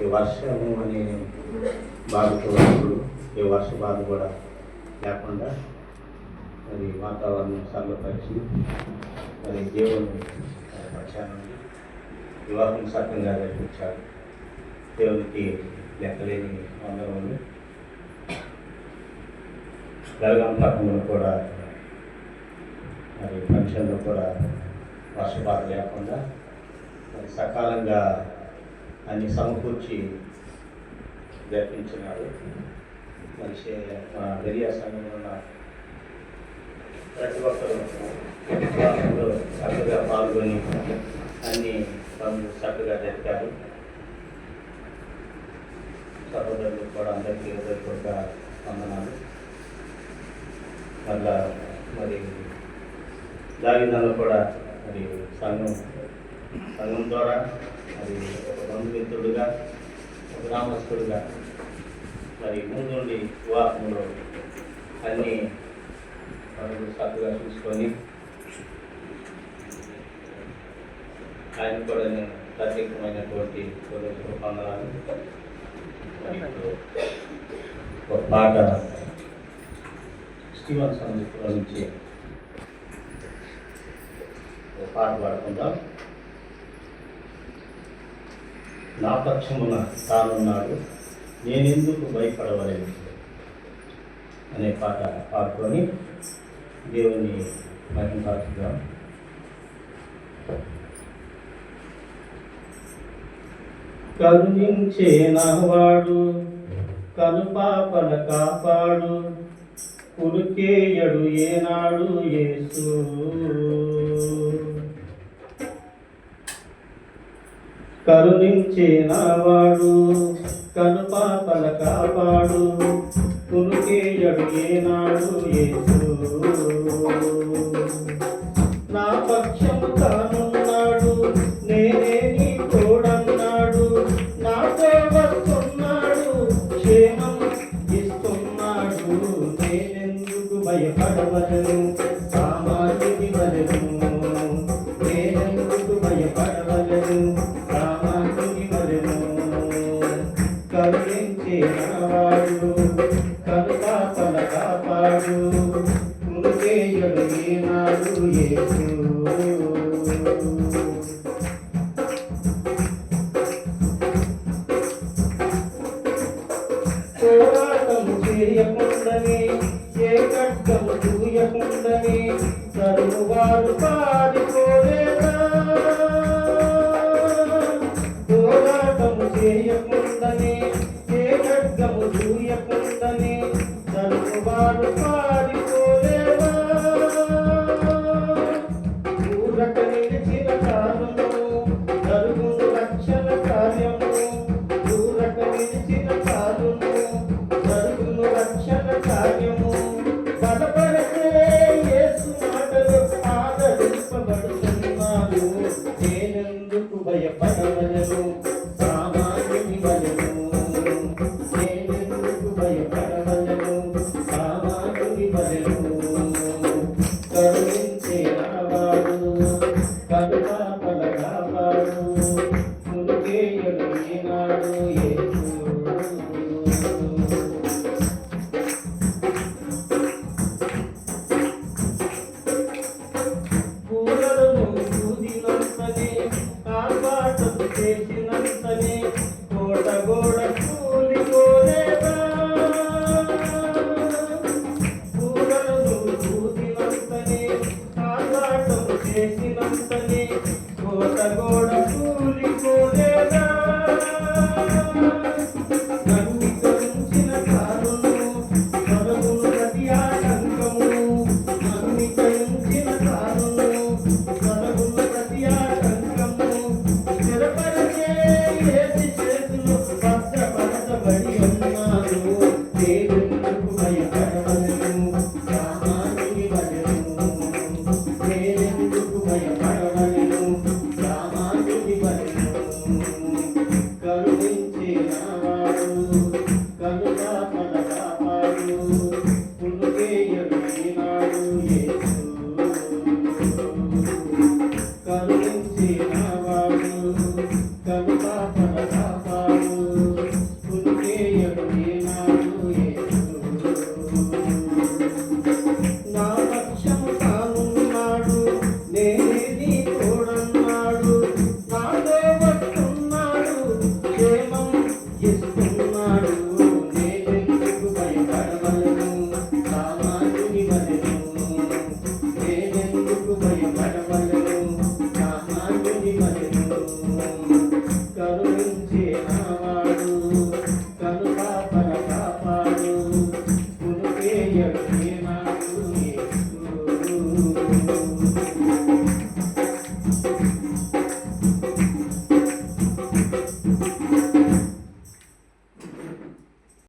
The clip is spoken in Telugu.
ఈ వర్షము అనే బాధతో ఉన్నప్పుడు ఈ వర్ష బాధ కూడా లేకుండా మరి వాతావరణం సరళపరిచి మరి దేవుని పక్షాన్ని వివాహం సక్రంగా జరిపించాడు. దేవునికి లెక్కలేని వందనములు. బెల్గాం పట్టణంలో కూడా మరి ఫంక్షన్లో కూడా వర్షపాత లేకుండా మరి సకాలంగా అన్ని సమకూర్చి జరిపించినాడు. మరి దర్యా సంఘంలో ఉన్న ప్రతి ఒక్కరు చక్కగా పాల్గొని అన్ని పనులు చక్కగా జరిపారు. సహోదరులు కూడా అందరికీ హృదయపూర్వక వందనాలు. మళ్ళా మరి దావిదాలో కూడా మరి సంఘం ద్వారా మరి ఒక బంధుమిత్రుడుగా ఒక గ్రామస్తుడుగా మరి ముందు నుండి వివాహంలో అన్ని పనులు చక్కగా చూసుకొని ఆయన కూడా నేను ప్రత్యేకమైనటువంటి వందనాలు. ఒక పాట స్టీవెన్ సంగీతంలో నుంచి ఒక పాట పాడుకుందాం. నా పక్షమున తానున్నాడు, నేనెందుకు భయపడవలేదు అనే పాట పాడుకొని దేవుని మహిమపరచుదాం. కరుణించే నావాడు, కనుపాపల కాపాడు, కురుకేయడు ఏనాడు యేసు. కరుణించే నావాడు, కనుపాపల కాపాడు, కురుకేయడు ఏనాడు యేసు. నా పక్షము తానున్నాడు, నేనే నీ తోడన్నాడు, నాతో వస్తున్నాడు, క్షేమం ఇస్తున్నాడు. నేనెందుకు భయపడవలను, సామాన్యుని వలెను. నేనెందుకు భయపడవలను, సామాన్యుని వలెను. కరుణించే నావాడు, కనుపాపల కాపాడు, కురుకేయడు ఏనాడు యేసు. పోరాటము చేయకుండానే, ఏ ఖడ్గము చూయకుండానే, తరువారు పారిపోలేదా. పోరాటము చేయకుండానే, ఏ ఖడ్గము చూయకుండానే, తరువారు పారిపోలేదా. ఊరట నిలిచిన కాలము జరుగును రక్షణ కార్యము. ఊరట నిలిచిన కాలము జరుగును రక్షణ కార్యము. బలపడితే యేసు మాటలు ఆదరింపబడుతున్నాను. నేనెందుకు భయపడవలను, సామాన్యుని వలెను. నేనెందుకు భయపడవలను, సామాన్యుని వలెను. కరుణించే నావాడు, కనుపాపల కాపాడు, కురుకేయడు ఏనాడు యేసు. పూలను ఊదినంతనే, ఆర్భాటము చేసినంతనే, మీ